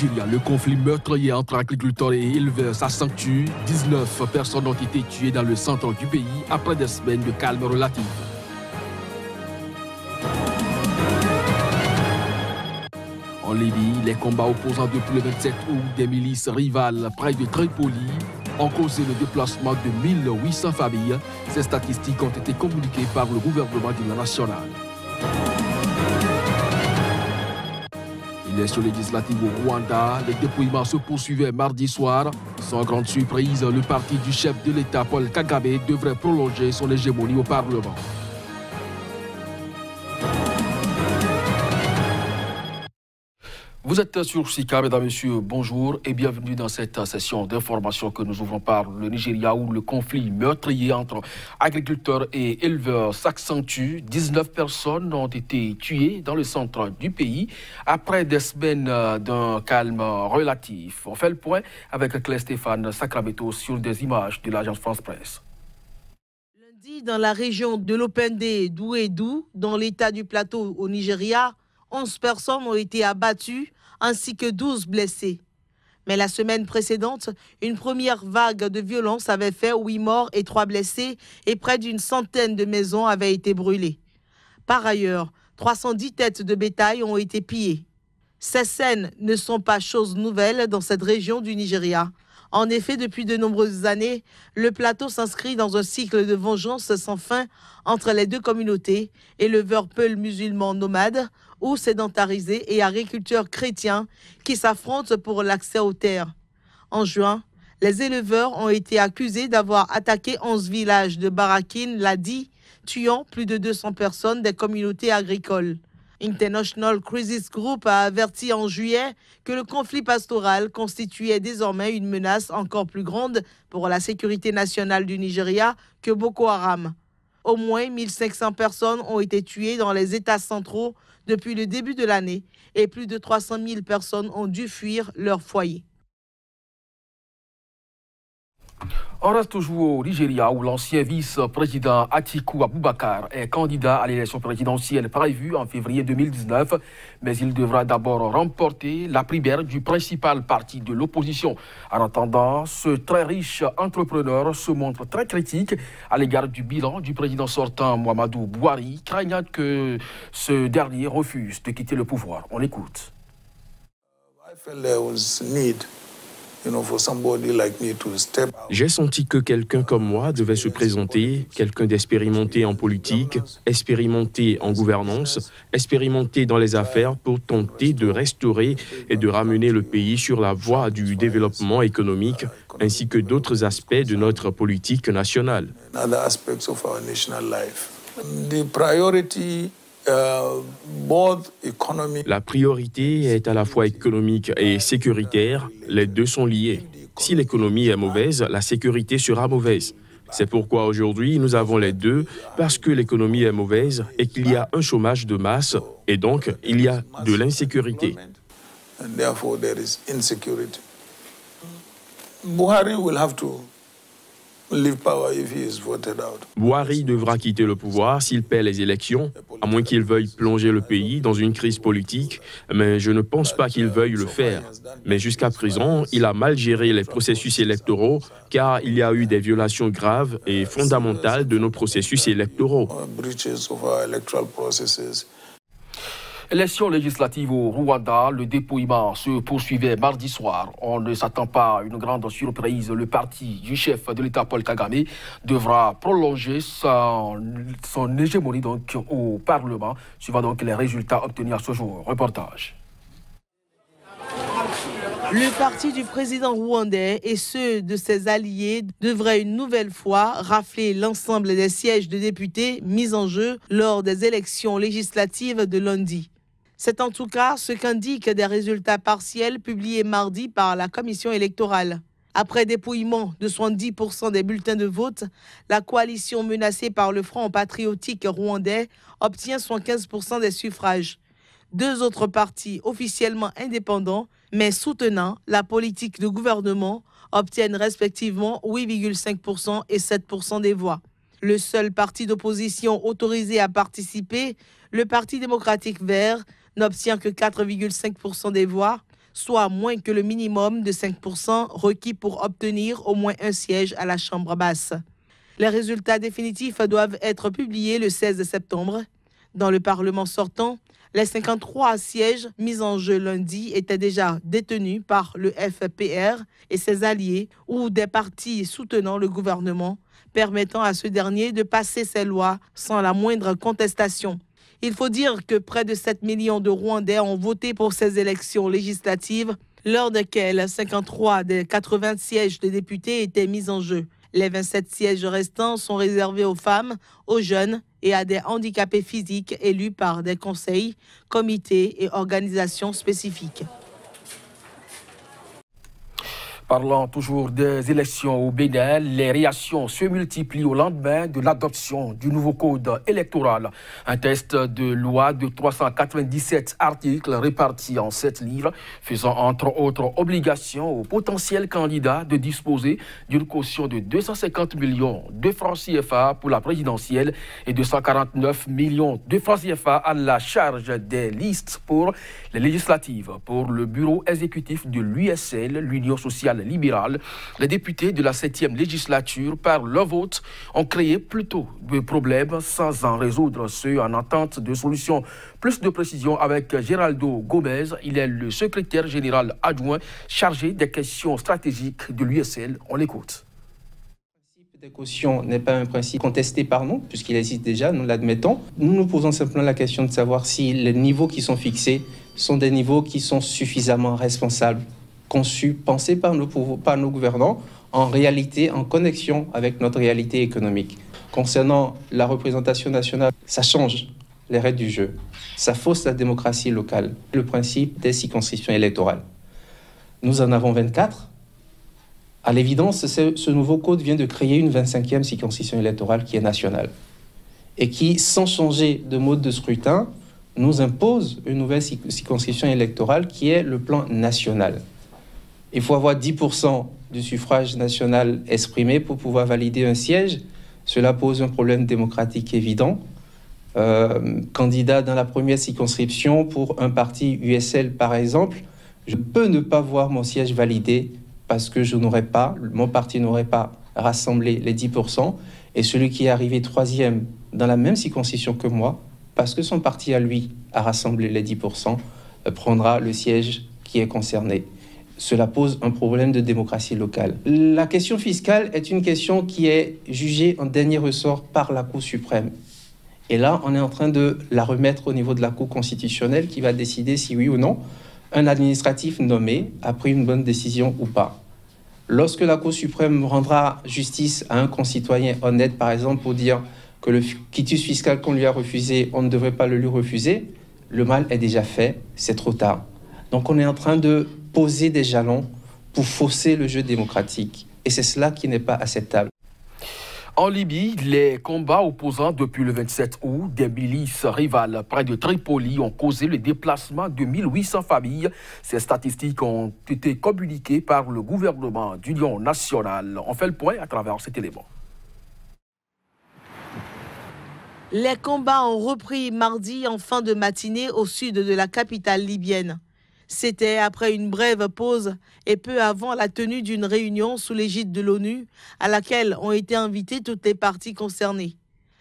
Nigeria, le conflit meurtrier entre agriculteurs et éleveurs s'accentue. 19 personnes ont été tuées dans le centre du pays après des semaines de calme relatif. En Libye, les combats opposants depuis le 27 août des milices rivales près de Tripoli ont causé le déplacement de 1800 familles. Ces statistiques ont été communiquées par le gouvernement national. Élections législatives au Rwanda, les dépouillements se poursuivaient mardi soir. Sans grande surprise, le parti du chef de l'État, Paul Kagame, devrait prolonger son hégémonie au Parlement. Vous êtes sur Sika, mesdames, messieurs, bonjour et bienvenue dans cette session d'information que nous ouvrons par le Nigeria où le conflit meurtrier entre agriculteurs et éleveurs s'accentue. 19 personnes ont été tuées dans le centre du pays après des semaines d'un calme relatif. On fait le point avec Claire Stéphane Sacramento sur des images de l'agence France Presse. Lundi, dans la région de l'Opende d'Ouédou, dans l'état du Plateau au Nigeria, 11 personnes ont été abattues ainsi que 12 blessés. Mais la semaine précédente, une première vague de violence avait fait 8 morts et 3 blessés et près d'une centaine de maisons avaient été brûlées. Par ailleurs, 310 têtes de bétail ont été pillées. Ces scènes ne sont pas chose nouvelle dans cette région du Nigeria. En effet, depuis de nombreuses années, le plateau s'inscrit dans un cycle de vengeance sans fin entre les deux communautés, éleveurs peuls musulmans nomades ou sédentarisés et agriculteurs chrétiens qui s'affrontent pour l'accès aux terres. En juin, les éleveurs ont été accusés d'avoir attaqué 11 villages de Barakin, Ladi, tuant plus de 200 personnes des communautés agricoles. International Crisis Group a averti en juillet que le conflit pastoral constituait désormais une menace encore plus grande pour la sécurité nationale du Nigeria que Boko Haram. Au moins 1500 personnes ont été tuées dans les États centraux depuis le début de l'année et plus de 300 000 personnes ont dû fuir leur foyer. On reste toujours au Nigeria où l'ancien vice-président Atiku Abubakar est candidat à l'élection présidentielle prévue en février 2019, mais il devra d'abord remporter la primaire du principal parti de l'opposition. En attendant, ce très riche entrepreneur se montre très critique à l'égard du bilan du président sortant Muhammadu Buhari, craignant que ce dernier refuse de quitter le pouvoir. On l'écoute. J'ai senti que quelqu'un comme moi devait se présenter, quelqu'un d'expérimenté en politique, expérimenté en gouvernance, expérimenté dans les affaires pour tenter de restaurer et de ramener le pays sur la voie du développement économique ainsi que d'autres aspects de notre politique nationale. La priorité est à la fois économique et sécuritaire. Les deux sont liés. Si l'économie est mauvaise, la sécurité sera mauvaise. C'est pourquoi aujourd'hui, nous avons les deux, parce que l'économie est mauvaise et qu'il y a un chômage de masse, et donc il y a de l'insécurité. Buhari devra quitter le pouvoir s'il perd les élections, à moins qu'il veuille plonger le pays dans une crise politique, mais je ne pense pas qu'il veuille le faire. Mais jusqu'à présent, il a mal géré les processus électoraux, car il y a eu des violations graves et fondamentales de nos processus électoraux. Élections législatives au Rwanda, le dépouillement se poursuivait mardi soir. On ne s'attend pas à une grande surprise. Le parti du chef de l'État, Paul Kagame, devra prolonger son hégémonie donc, au Parlement, suivant donc les résultats obtenus à ce jour. Reportage. Le parti du président rwandais et ceux de ses alliés devraient une nouvelle fois rafler l'ensemble des sièges de députés mis en jeu lors des élections législatives de lundi. C'est en tout cas ce qu'indiquent des résultats partiels publiés mardi par la commission électorale. Après dépouillement de 70% des bulletins de vote, la coalition menacée par le Front patriotique rwandais obtient 75% des suffrages. Deux autres partis officiellement indépendants, mais soutenant la politique du gouvernement, obtiennent respectivement 8,5% et 7% des voix. Le seul parti d'opposition autorisé à participer, le Parti démocratique vert, n'obtient que 4,5% des voix, soit moins que le minimum de 5% requis pour obtenir au moins un siège à la Chambre basse. Les résultats définitifs doivent être publiés le 16 septembre. Dans le Parlement sortant, les 53 sièges mis en jeu lundi étaient déjà détenus par le FPR et ses alliés ou des partis soutenant le gouvernement, permettant à ce dernier de passer ses lois sans la moindre contestation. Il faut dire que près de 7 millions de Rwandais ont voté pour ces élections législatives, lors desquelles 53 des 80 sièges de députés étaient mis en jeu. Les 27 sièges restants sont réservés aux femmes, aux jeunes et à des handicapés physiques élus par des conseils, comités et organisations spécifiques. Parlant toujours des élections au Bénin, les réactions se multiplient au lendemain de l'adoption du nouveau code électoral. Un texte de loi de 397 articles répartis en 7 livres, faisant entre autres obligation aux potentiels candidats de disposer d'une caution de 250 millions de francs CFA pour la présidentielle et 249 millions de francs CFA à la charge des listes pour les législatives. Pour le bureau exécutif de l'USL, l'Union sociale libérale, les députés de la 7e législature, par leur vote, ont créé plutôt de problèmes sans en résoudre ceux en attente de solutions. Plus de précisions avec Géraldo Gomez. Il est le secrétaire général adjoint chargé des questions stratégiques de l'USL. On l'écoute. Le principe des cautions n'est pas un principe contesté par nous, puisqu'il existe déjà, nous l'admettons. Nous nous posons simplement la question de savoir si les niveaux qui sont fixés sont des niveaux qui sont suffisamment responsables, conçus, pensés par nos gouvernants, en réalité, en connexion avec notre réalité économique. Concernant la représentation nationale, ça change les règles du jeu. Ça fausse la démocratie locale, le principe des circonscriptions électorales. Nous en avons 24. À l'évidence, ce nouveau code vient de créer une 25e circonscription électorale qui est nationale et qui, sans changer de mode de scrutin, nous impose une nouvelle circonscription électorale qui est le plan national. Il faut avoir 10% du suffrage national exprimé pour pouvoir valider un siège. Cela pose un problème démocratique évident. Candidat dans la première circonscription pour un parti USL, par exemple, je peux ne pas voir mon siège validé parce que mon parti n'aurait pas rassemblé les 10%. Et celui qui est arrivé 3e dans la même circonscription que moi, parce que son parti à lui a rassemblé les 10%, prendra le siège qui est concerné. Cela pose un problème de démocratie locale. La question fiscale est une question qui est jugée en dernier ressort par la Cour suprême. Et là, on est en train de la remettre au niveau de la Cour constitutionnelle qui va décider si oui ou non un administratif nommé a pris une bonne décision ou pas. Lorsque la Cour suprême rendra justice à un concitoyen honnête, par exemple, pour dire que le quitus fiscal qu'on lui a refusé, on ne devrait pas le lui refuser, le mal est déjà fait, c'est trop tard. Donc on est en train de poser des jalons pour fausser le jeu démocratique. Et c'est cela qui n'est pas acceptable. En Libye, les combats opposants depuis le 27 août des milices rivales près de Tripoli ont causé le déplacement de 1800 familles. Ces statistiques ont été communiquées par le gouvernement d'union nationale. On fait le point à travers cet élément. Les combats ont repris mardi en fin de matinée au sud de la capitale libyenne. C'était après une brève pause et peu avant la tenue d'une réunion sous l'égide de l'ONU à laquelle ont été invitées toutes les parties concernées.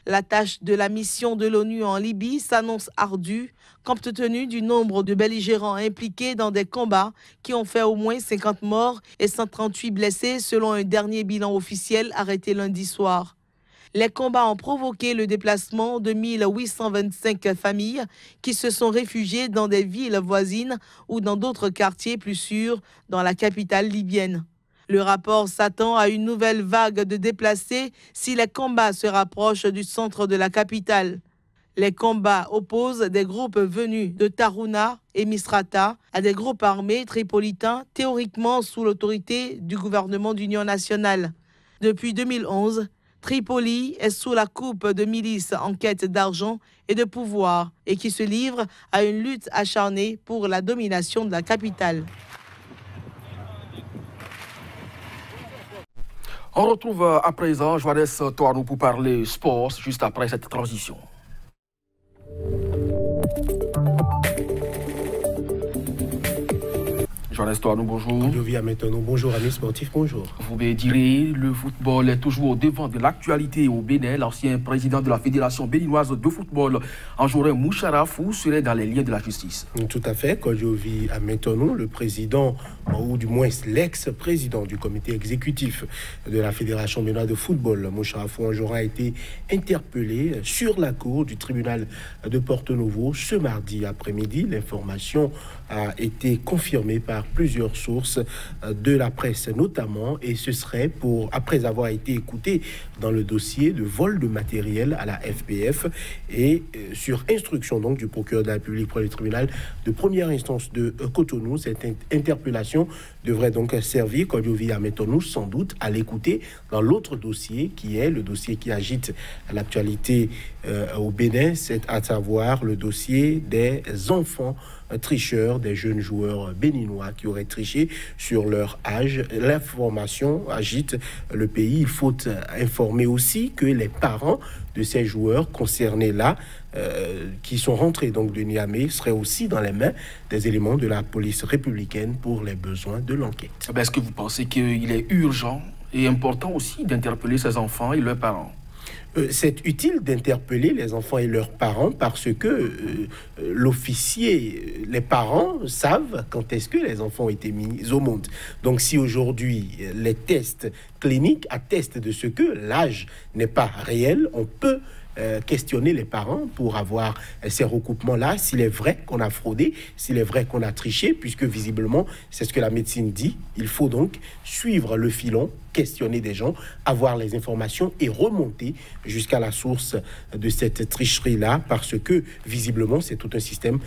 La tâche de la mission de l'ONU en Libye s'annonce ardue, compte tenu du nombre de belligérants impliqués dans des combats qui ont fait au moins 50 morts et 138 blessés selon un dernier bilan officiel arrêté lundi soir. Les combats ont provoqué le déplacement de 1825 familles qui se sont réfugiées dans des villes voisines ou dans d'autres quartiers plus sûrs dans la capitale libyenne. Le rapport s'attend à une nouvelle vague de déplacés si les combats se rapprochent du centre de la capitale. Les combats opposent des groupes venus de Tarhouna et Misrata à des groupes armés tripolitains théoriquement sous l'autorité du gouvernement d'union nationale. Depuis 2011, Tripoli est sous la coupe de milices en quête d'argent et de pouvoir et qui se livrent à une lutte acharnée pour la domination de la capitale. On retrouve à présent Johannes Touarou pour parler sport juste après cette transition. Johannes Touanou, bonjour. Bonjour amis sportifs, bonjour. Vous me direz, le football est toujours au devant de l'actualité au Bénin. L'ancien président de la Fédération béninoise de football, Anjorin Moucharafou, serait dans les liens de la justice. Tout à fait. Kodjovi Ametonou, le président, ou du moins l'ex-président du comité exécutif de la Fédération béninoise de football, Moucharafou Anjorin, a été interpellé sur la cour du tribunal de Porto-Novo ce mardi après-midi. L'information a été confirmée par plusieurs sources de la presse notamment, et ce serait après avoir été écouté dans le dossier de vol de matériel à la FBF et sur instruction donc du procureur de la République pour le tribunal de première instance de Cotonou. Cette interpellation devrait donc servir Kodjovi Ametonou sans doute à l'écouter dans l'autre dossier qui est le dossier qui agite l'actualité au Bénin, c'est à savoir le dossier des enfants tricheurs, des jeunes joueurs béninois qui auraient triché sur leur âge. L'information agite le pays. Il faut informer aussi que les parents de ces joueurs concernés là, qui sont rentrés donc de Niamey, seraient aussi dans les mains des éléments de la police républicaine pour les besoins de l'enquête. Est-ce que vous pensez qu'il est urgent et important aussi d'interpeller ces enfants et leurs parents? C'est utile d'interpeller les enfants et leurs parents parce que l'officier, les parents savent quand est-ce que les enfants ont été mis au monde. Donc si aujourd'hui les tests cliniques attestent de ce que l'âge n'est pas réel, on peut questionner les parents pour avoir ces recoupements-là, s'il est vrai qu'on a fraudé, s'il est vrai qu'on a triché, puisque visiblement, c'est ce que la médecine dit. Il faut donc suivre le filon, questionner des gens, avoir les informations et remonter jusqu'à la source de cette tricherie-là, parce que visiblement, c'est tout un système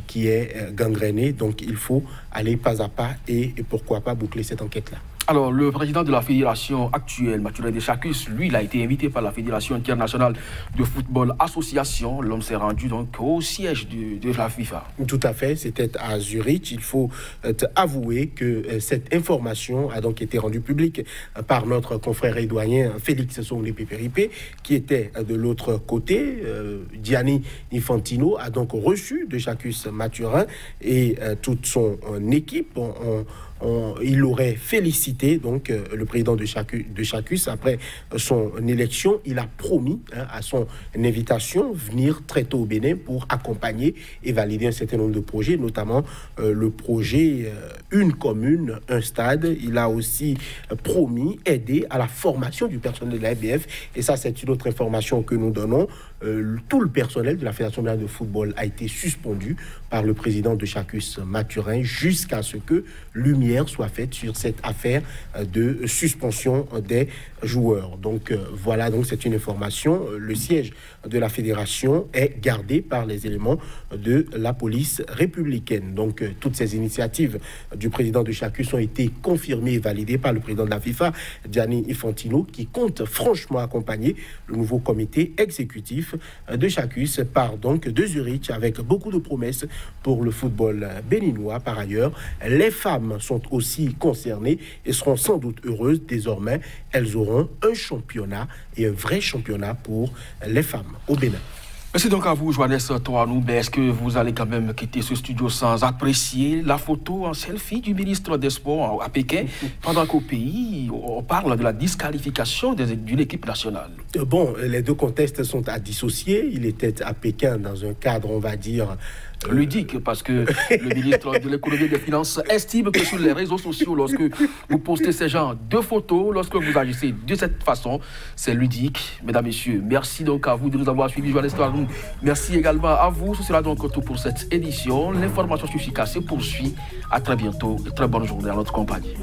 qui est gangréné. Donc, il faut aller pas à pas et pourquoi pas boucler cette enquête-là. Alors, le président de la fédération actuelle, Mathurin Deschacus, lui, il a été invité par la Fédération internationale de football association. L'homme s'est rendu donc au siège de la FIFA. Tout à fait, c'était à Zurich. Il faut avouer que cette information a donc été rendue publique par notre confrère et doyen Félix Songné-Pépéripé, qui était de l'autre côté. Gianni Infantino a donc reçu Deschacus Mathurin et toute son équipe. Il aurait félicité donc le président de Deschacus après son élection. Il a promis à son invitation venir très tôt au Bénin pour accompagner et valider un certain nombre de projets, notamment le projet Une commune, un stade. Il a aussi promis aider à la formation du personnel de la FBF. Et ça, c'est une autre information que nous donnons. Tout le personnel de la Fédération de football a été suspendu par le président Deschacus Mathurin jusqu'à ce que lumière soit faite sur cette affaire de suspension des joueurs. Donc voilà, donc c'est une information. Le siège de la fédération est gardé par les éléments de la police républicaine. Donc toutes ces initiatives du président Deschacus ont été confirmées et validées par le président de la FIFA, Gianni Infantino, qui compte franchement accompagner le nouveau comité exécutif. Deschacus part donc de Zurich avec beaucoup de promesses pour le football béninois. Par ailleurs, les femmes sont aussi concernées et seront sans doute heureuses. Désormais, elles auront un championnat et un vrai championnat pour les femmes au Bénin. Merci donc à vous, Johannes Touanou. Est-ce que vous allez quand même quitter ce studio sans apprécier la photo en selfie du ministre des Sports à Pékin, pendant qu'au pays, on parle de la disqualification d'une équipe nationale? Bon, les deux contextes sont à dissocier. Il était à Pékin dans un cadre, on va dire, ludique, parce que le ministre de l'économie et des finances estime que sur les réseaux sociaux, lorsque vous postez ces genres de photos, lorsque vous agissez de cette façon, c'est ludique. Mesdames, Messieurs, merci donc à vous de nous avoir suivis. Johannes Touanou, merci également à vous. Ce sera donc tout pour cette édition. L'information sur Chika se poursuit. À très bientôt et très bonne journée à notre compagnie.